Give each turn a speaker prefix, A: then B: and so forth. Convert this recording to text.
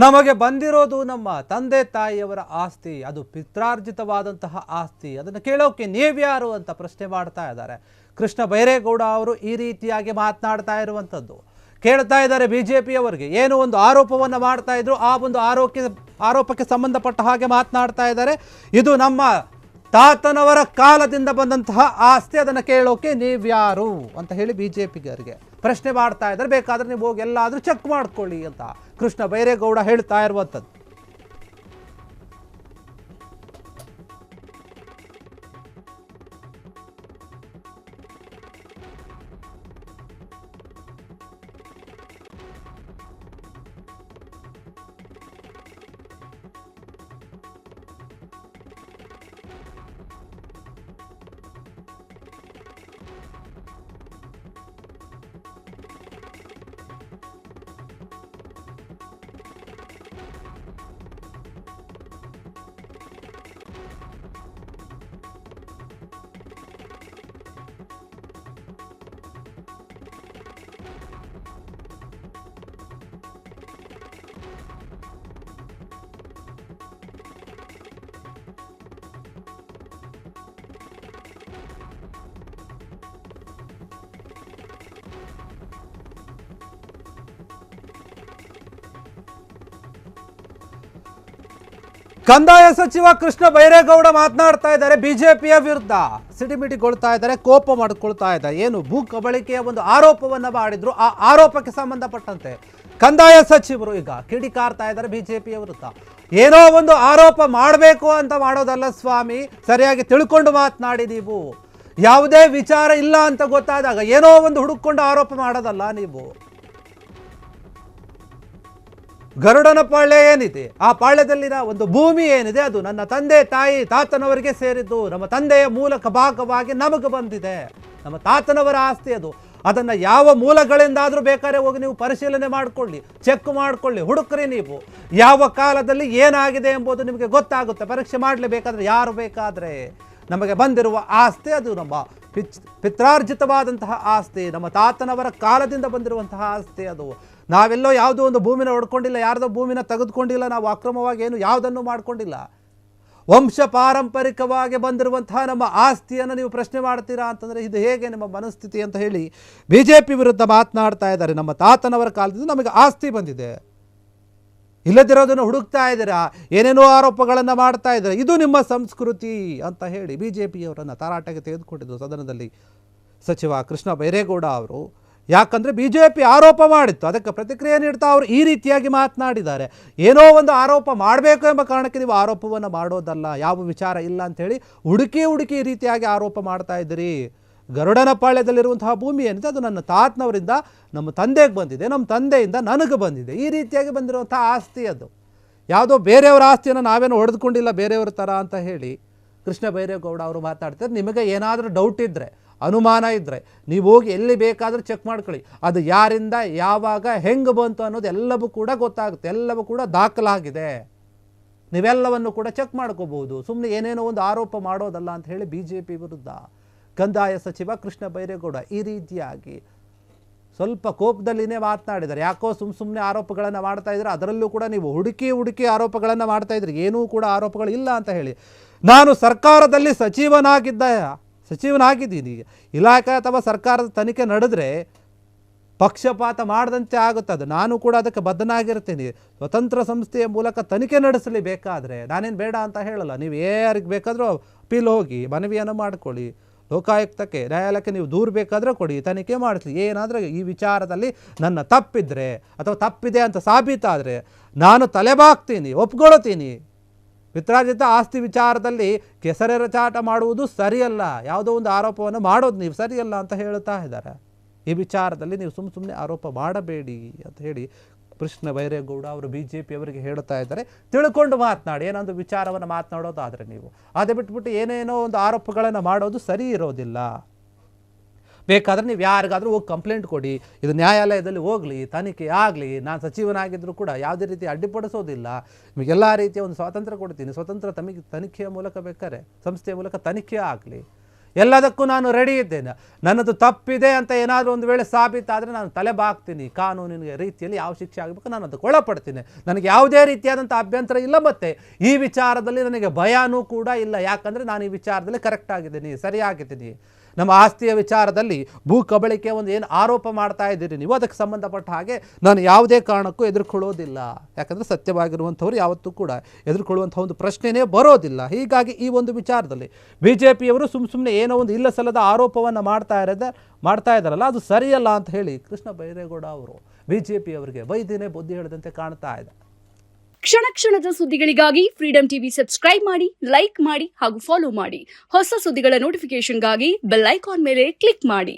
A: ನಮಗೆ ಬಂದಿರೋದು ನಮ್ಮ ತಂದೆ ತಾಯಿಯವರ ಆಸ್ತಿ, ಅದು ಪಿತ್ರಾರ್ಜಿತವಾದಂತಹ ಆಸ್ತಿ. ಅದನ್ನು ಕೇಳೋಕೆ ನೀವ್ಯಾರು ಅಂತ ಪ್ರಶ್ನೆ ಮಾಡ್ತಾ ಇದ್ದಾರೆ ಕೃಷ್ಣ ಬೈರೇಗೌಡ ಅವರು. ಈ ರೀತಿಯಾಗಿ ಮಾತನಾಡ್ತಾ ಇರುವಂಥದ್ದು ಕೇಳ್ತಾ ಇದ್ದಾರೆ ಬಿಜೆಪಿಯವರಿಗೆ. ಏನು ಒಂದು ಆರೋಪವನ್ನು ಮಾಡ್ತಾ ಇದ್ರು, ಆ ಒಂದು ಆರೋಪಕ್ಕೆ ಸಂಬಂಧಪಟ್ಟ ಹಾಗೆ ಮಾತನಾಡ್ತಾ ಇದ್ದಾರೆ. ಇದು ನಮ್ಮ ತಾತನವರ ಕಾಲದಿಂದ ಬಂದಂತಹ ಆಸ್ತಿ, ಅದನ್ನು ಕೇಳೋಕೆ ನೀವ್ಯಾರು ಅಂತ ಹೇಳಿ ಬಿಜೆಪಿಗರಿಗೆ ಪ್ರಶ್ನೆ ಮಾಡ್ತಾ ಇದ್ದಾರೆ. ಬೇಕಾದ್ರೆ ನೀವು ಹೋಗಿ ಎಲ್ಲಾದರೂ ಚೆಕ್ ಮಾಡ್ಕೊಳ್ಳಿ ಅಂತ ಕೃಷ್ಣ ಬೈರೇಗೌಡ ಹೇಳ್ತಾ ಇರುವಂಥದ್ದು. ಕಂದಾಯ ಸಚಿವ ಕೃಷ್ಣ ಬೈರೇಗೌಡ ಮಾತನಾಡ್ತಾ ಇದ್ದಾರೆ. ಬಿಜೆಪಿಯ ವಿರುದ್ಧ ಸಿಡಿಮಿಡಿಗೊಳ್ತಾ ಇದ್ದಾರೆ, ಕೋಪ ಮಾಡಿಕೊಳ್ತಾ ಇದ್ದಾರೆ. ಏನು ಭೂ ಕಬಳಿಕೆಯ ಒಂದು ಆರೋಪವನ್ನು ಮಾಡಿದ್ರು, ಆ ಆರೋಪಕ್ಕೆ ಸಂಬಂಧಪಟ್ಟಂತೆ ಕಂದಾಯ ಸಚಿವರು ಈಗ ಕಿಡಿಕಾರ್ತಾ ಇದ್ದಾರೆ ಬಿಜೆಪಿಯ ವಿರುದ್ಧ. ಏನೋ ಒಂದು ಆರೋಪ ಮಾಡಬೇಕು ಅಂತ ಮಾಡೋದಲ್ಲ ಸ್ವಾಮಿ, ಸರಿಯಾಗಿ ತಿಳ್ಕೊಂಡು ಮಾತನಾಡಿ. ನೀವು ಯಾವುದೇ ವಿಚಾರ ಇಲ್ಲ ಅಂತ ಗೊತ್ತಾದಾಗ ಏನೋ ಒಂದು ಹುಡುಕೊಂಡು ಆರೋಪ ಮಾಡೋದಲ್ಲ. ನೀವು ಗರುಡನ ಪಾಳ್ಯ ಏನಿದೆ, ಆ ಪಾಳ್ಯದಲ್ಲಿನ ಒಂದು ಭೂಮಿ ಏನಿದೆ, ಅದು ನನ್ನ ತಂದೆ ತಾಯಿ ತಾತನವರಿಗೆ ಸೇರಿದ್ದು. ನಮ್ಮ ತಂದೆಯ ಮೂಲಕ ಭಾಗವಾಗಿ ನಮಗೆ ಬಂದಿದೆ, ನಮ್ಮ ತಾತನವರ ಆಸ್ತಿ ಅದು. ಅದನ್ನು ಯಾವ ಮೂಲಗಳಿಂದಾದರೂ ಬೇಕಾದ್ರೆ ಹೋಗಿ ನೀವು ಪರಿಶೀಲನೆ ಮಾಡಿಕೊಳ್ಳಿ, ಚೆಕ್ ಮಾಡಿಕೊಳ್ಳಿ, ಹುಡುಕ್ರಿ. ನೀವು ಯಾವ ಕಾಲದಲ್ಲಿ ಏನಾಗಿದೆ ಎಂಬುದು ನಿಮಗೆ ಗೊತ್ತಾಗುತ್ತೆ. ಪರೀಕ್ಷೆ ಮಾಡಲೇಬೇಕಾದ್ರೆ ಯಾರು ಬೇಕಾದರೆ ನಮಗೆ ಬಂದಿರುವ ಆಸ್ತಿ ಅದು ನಮ್ಮ ಪಿತ್ರಾರ್ಜಿತವಾದಂತಹ ಆಸ್ತಿ, ನಮ್ಮ ತಾತನವರ ಕಾಲದಿಂದ ಬಂದಿರುವಂತಹ ಆಸ್ತಿ ಅದು. ನಾವೆಲ್ಲೋ ಯಾವುದೋ ಒಂದು ಭೂಮಿನ ಹೊಡ್ಕೊಂಡಿಲ್ಲ, ಯಾರ್ದೋ ಭೂಮಿನ ತೆಗೆದುಕೊಂಡಿಲ್ಲ, ನಾವು ಅಕ್ರಮವಾಗಿ ಏನು ಯಾವುದನ್ನು ಮಾಡಿಕೊಂಡಿಲ್ಲ. ವಂಶ ಪಾರಂಪರಿಕವಾಗಿ ಬಂದಿರುವಂತಹ ನಮ್ಮ ಆಸ್ತಿಯನ್ನು ನೀವು ಪ್ರಶ್ನೆ ಮಾಡ್ತೀರಾ ಅಂತಂದರೆ ಇದು ಹೇಗೆ ನಿಮ್ಮ ಮನಸ್ಥಿತಿ ಅಂತ ಹೇಳಿ ಬಿಜೆಪಿ ವಿರುದ್ಧ ಮಾತನಾಡ್ತಾ ಇದ್ದಾರೆ. ನಮ್ಮ ತಾತನವರ ಕಾಲದಿಂದ ನಮಗೆ ಆಸ್ತಿ ಬಂದಿದೆ, ಇಲ್ಲದಿರೋದನ್ನು ಹುಡುಕ್ತಾ ಇದ್ದೀರಾ, ಏನೇನೋ ಆರೋಪಗಳನ್ನು ಮಾಡ್ತಾ ಇದ್ದಾರೆ, ಇದು ನಿಮ್ಮ ಸಂಸ್ಕೃತಿ ಅಂತ ಹೇಳಿ ಬಿಜೆಪಿಯವರನ್ನು ತರಾಟೆಗೆ ತೆಗೆದುಕೊಂಡಿದ್ರು ಸದನದಲ್ಲಿ ಸಚಿವ ಕೃಷ್ಣ ಬೈರೇಗೌಡ ಅವರು. ಯಾಕಂದರೆ ಬಿಜೆಪಿ ಆರೋಪ ಮಾಡಿತ್ತು, ಅದಕ್ಕೆ ಪ್ರತಿಕ್ರಿಯೆ ನೀಡ್ತಾ ಅವರು ಈ ರೀತಿಯಾಗಿ ಮಾತನಾಡಿದ್ದಾರೆ. ಏನೋ ಒಂದು ಆರೋಪ ಮಾಡಬೇಕು ಎಂಬ ಕಾರಣಕ್ಕೆ ನೀವು ಆರೋಪವನ್ನು ಮಾಡೋದಲ್ಲ, ಯಾವ ವಿಚಾರ ಇಲ್ಲ ಅಂಥೇಳಿ ಹುಡುಕಿ ಈ ರೀತಿಯಾಗಿ ಆರೋಪ ಮಾಡ್ತಾ ಇದ್ದೀರಿ. ಗರುಡನ ಪಾಳ್ಯದಲ್ಲಿರುವಂತಹ ಭೂಮಿ ಏನಿದೆ ಅದು ನನ್ನ ತಾತನವರಿಂದ ನಮ್ಮ ತಂದೆಗೆ ಬಂದಿದೆ, ನಮ್ಮ ತಂದೆಯಿಂದ ನನಗೆ ಬಂದಿದೆ. ಈ ರೀತಿಯಾಗಿ ಬಂದಿರುವಂಥ ಆಸ್ತಿ ಅದು. ಯಾವುದೋ ಬೇರೆಯವರ ಆಸ್ತಿಯನ್ನು ನಾವೇನು ಹೊಡೆದುಕೊಂಡಿಲ್ಲ ಬೇರೆಯವ್ರ ಥರ ಅಂತ ಹೇಳಿ ಕೃಷ್ಣ ಬೈರೇಗೌಡ ಅವರು ಮಾತಾಡ್ತಾರೆ. ನಿಮಗೆ ಏನಾದರೂ ಡೌಟ್ ಇದ್ದರೆ, ಅನುಮಾನ ಇದ್ದರೆ ನೀವು ಹೋಗಿ ಎಲ್ಲಿ ಬೇಕಾದರೂ ಚೆಕ್ ಮಾಡ್ಕೊಳ್ಳಿ. ಅದು ಯಾರಿಂದ ಯಾವಾಗ ಹೆಂಗೆ ಬಂತು ಅನ್ನೋದು ಎಲ್ಲವೂ ಕೂಡ ಗೊತ್ತಾಗುತ್ತೆ, ಎಲ್ಲವೂ ಕೂಡ ದಾಖಲಾಗಿದೆ. ನೀವೆಲ್ಲವನ್ನು ಕೂಡ ಚೆಕ್ ಮಾಡ್ಕೋಬಹುದು. ಸುಮ್ಮನೆ ಏನೇನೋ ಒಂದು ಆರೋಪ ಮಾಡೋದಲ್ಲ ಅಂತ ಹೇಳಿ ಬಿಜೆಪಿ ವಿರುದ್ಧ ಕಂದಾಯ ಸಚಿವ ಕೃಷ್ಣ ಬೈರೇಗೌಡ ಈ ರೀತಿಯಾಗಿ ಸ್ವಲ್ಪ ಕೋಪದಲ್ಲಿನೇ ಮಾತನಾಡಿದ್ದಾರೆ. ಯಾಕೋ ಸುಮ್ಮನೆ ಆರೋಪಗಳನ್ನು ಮಾಡ್ತಾ ಇದ್ದಾರೆ, ಅದರಲ್ಲೂ ಕೂಡ ನೀವು ಹುಡುಕಿ ಆರೋಪಗಳನ್ನು ಮಾಡ್ತಾ ಇದ್ರಿ, ಏನೂ ಕೂಡ ಆರೋಪಗಳು ಇಲ್ಲ ಅಂತ ಹೇಳಿ. ನಾನು ಸರ್ಕಾರದಲ್ಲಿ ಸಚಿವನಾಗಿದ್ದೀನಿ, ಇಲಾಖೆ ಅಥವಾ ಸರ್ಕಾರದ ತನಿಖೆ ನಡೆದ್ರೆ ಪಕ್ಷಪಾತ ಮಾಡದಂತೆ ಆಗುತ್ತದೆ. ನಾನು ಕೂಡ ಅದಕ್ಕೆ ಬದ್ಧನಾಗಿರ್ತೀನಿ. ಸ್ವತಂತ್ರ ಸಂಸ್ಥೆಯ ಮೂಲಕ ತನಿಖೆ ನಡೆಸಲಿ ಬೇಕಾದರೆ, ನಾನೇನು ಬೇಡ ಅಂತ ಹೇಳಲ್ಲ. ನೀವು ಯಾರಿಗೆ ಬೇಕಾದರೂ ಅಪೀಲ್ ಹೋಗಿ ಮನವಿಯನ್ನು ಮಾಡ್ಕೊಳ್ಳಿ, ಲೋಕಾಯುಕ್ತಕ್ಕೆ ನ್ಯಾಯಾಲಯಕ್ಕೆ ನೀವು ದೂರು ಬೇಕಾದರೆ ಕೊಡಿ, ತನಿಖೆ ಮಾಡಿಸಿ. ಏನಾದರೂ ಈ ವಿಚಾರದಲ್ಲಿ ನನ್ನ ತಪ್ಪಿದ್ರೆ ಅಥವಾ ತಪ್ಪಿದೆ ಅಂತ ಸಾಬೀತಾದರೆ ನಾನು ತಲೆಬಾಗ್ತೀನಿ, ಒಪ್ಕೊಳ್ತೀನಿ. ಪಿತ್ರಾರ್ಜಿತ ಆಸ್ತಿ ವಿಚಾರದಲ್ಲಿ ಕೆಸರೆರಚಾಟ ಮಾಡುವುದು ಸರಿಯಲ್ಲ, ಯಾವುದೋ ಒಂದು ಆರೋಪವನ್ನು ಮಾಡೋದು ನೀವು ಸರಿಯಲ್ಲ ಅಂತ ಹೇಳ್ತಾ ಇದ್ದಾರೆ. ಈ ವಿಚಾರದಲ್ಲಿ ನೀವು ಸುಮ್ಮನೆ ಆರೋಪ ಮಾಡಬೇಡಿ ಅಂತ ಹೇಳಿ ಕೃಷ್ಣ ಬೈರೇಗೌಡ ಅವರು ಬಿಜೆಪಿಯವರಿಗೆ ಹೇಳ್ತಾ ಇದ್ದಾರೆ. ತಿಳ್ಕೊಂಡು ಮಾತನಾಡಿ, ಏನೊಂದು ವಿಚಾರವನ್ನು ಮಾತನಾಡೋದಾದರೆ ನೀವು ಅದೇ ಬಿಟ್ಬಿಟ್ಟು ಏನೇನೋ ಒಂದು ಆರೋಪಗಳನ್ನು ಮಾಡೋದು ಸರಿ ಇರೋದಿಲ್ಲ. ಬೇಕಾದರೆ ನೀವು ಯಾರಿಗಾದರೂ ಹೋಗಿ ಕಂಪ್ಲೇಂಟ್ ಕೊಡಿ, ಇದು ನ್ಯಾಯಾಲಯದಲ್ಲಿ ಹೋಗಲಿ, ತನಿಖೆ ಆಗಲಿ. ನಾನು ಸಚಿವನಾಗಿದ್ದರೂ ಕೂಡ ಯಾವುದೇ ರೀತಿ ಅಡ್ಡಿಪಡಿಸೋದಿಲ್ಲ, ನಿಮಗೆಲ್ಲ ರೀತಿಯ ಒಂದು ಸ್ವಾತಂತ್ರ್ಯ ಕೊಡ್ತೀನಿ. ಸ್ವತಂತ್ರ ತನಿಖೆಯ ಮೂಲಕ ಬೇಕಾದ್ರೆ ಸಂಸ್ಥೆಯ ಮೂಲಕ ತನಿಖೆ ಆಗಲಿ. ಎಲ್ಲದಕ್ಕೂ ನಾನು ರೆಡಿ ಇದ್ದೇನೆ. ನನ್ನದು ತಪ್ಪಿದೆ ಅಂತ ಏನಾದರೂ ಒಂದು ವೇಳೆ ಸಾಬೀತಾದರೆ ನಾನು ತಲೆ ಬಾಗ್ತೀನಿ. ಕಾನೂನಿನ ರೀತಿಯಲ್ಲಿ ಯಾವ ಶಿಕ್ಷೆ ಆಗಬೇಕು ನಾನು ಅದಕ್ಕೆ ಒಳಪಡ್ತೀನಿ. ನನಗೆ ಯಾವುದೇ ರೀತಿಯಾದಂಥ ಅಭ್ಯಂತರ ಇಲ್ಲ. ಮತ್ತು ಈ ವಿಚಾರದಲ್ಲಿ ನನಗೆ ಭಯನೂ ಕೂಡ ಇಲ್ಲ. ಯಾಕಂದರೆ ನಾನು ಈ ವಿಚಾರದಲ್ಲಿ ಕರೆಕ್ಟ್ ಆಗಿದ್ದೀನಿ, ಸರಿಯಾಗಿದ್ದೀನಿ. ನಮ್ಮ ಆಸ್ತಿಯ ವಿಚಾರದಲ್ಲಿ ಭೂ ಕಬಳಿಕೆ ಒಂದು ಏನು ಆರೋಪ ಮಾಡ್ತಾ ಇದ್ದೀರಿ ನೀವು, ಅದಕ್ಕೆ ಸಂಬಂಧಪಟ್ಟ ಹಾಗೆ ನಾನು ಯಾವುದೇ ಕಾರಣಕ್ಕೂ ಎದುರ್ಕೊಳ್ಳೋದಿಲ್ಲ. ಯಾಕಂದರೆ ಸತ್ಯವಾಗಿರುವಂಥವ್ರು ಯಾವತ್ತೂ ಕೂಡ ಎದುರ್ಕೊಳ್ಳುವಂಥ ಒಂದು ಪ್ರಶ್ನೆಯೇ ಬರೋದಿಲ್ಲ. ಹೀಗಾಗಿ ಈ ಒಂದು ವಿಚಾರದಲ್ಲಿ BJPಯವರು ಸುಮ್ಮನೆ ಏನೋ ಒಂದು ಇಲ್ಲ ಸಲ್ಲದ ಆರೋಪವನ್ನು ಮಾಡ್ತಾ ಇದ್ದಾರಲ್ಲ, ಅದು ಸರಿಯಲ್ಲ ಅಂತ ಹೇಳಿ ಕೃಷ್ಣ ಬೈರೇಗೌಡ ಅವರು BJPಯವರಿಗೆ ಬೈದಿನೇ ಬುದ್ಧಿ ಹೇಳಿದಂತೆ ಕಾಣ್ತಾ ಇದೆ.
B: ಕ್ಷಣ ಕ್ಷಣದ ಸುದ್ದಿಗಳಿಗಾಗಿ ಫ್ರೀಡಂ ಟಿವಿ ಸಬ್ಸ್ಕ್ರೈಬ್ ಮಾಡಿ, ಲೈಕ್ ಮಾಡಿ ಹಾಗೂ ಫಾಲೋ ಮಾಡಿ. ಹೊಸ ಸುದ್ದಿಗಳ ನೋಟಿಫಿಕೇಶನ್ಗಾಗಿ ಬೆಲ್ ಐಕಾನ್ ಮೇಲೆ ಕ್ಲಿಕ್ ಮಾಡಿ.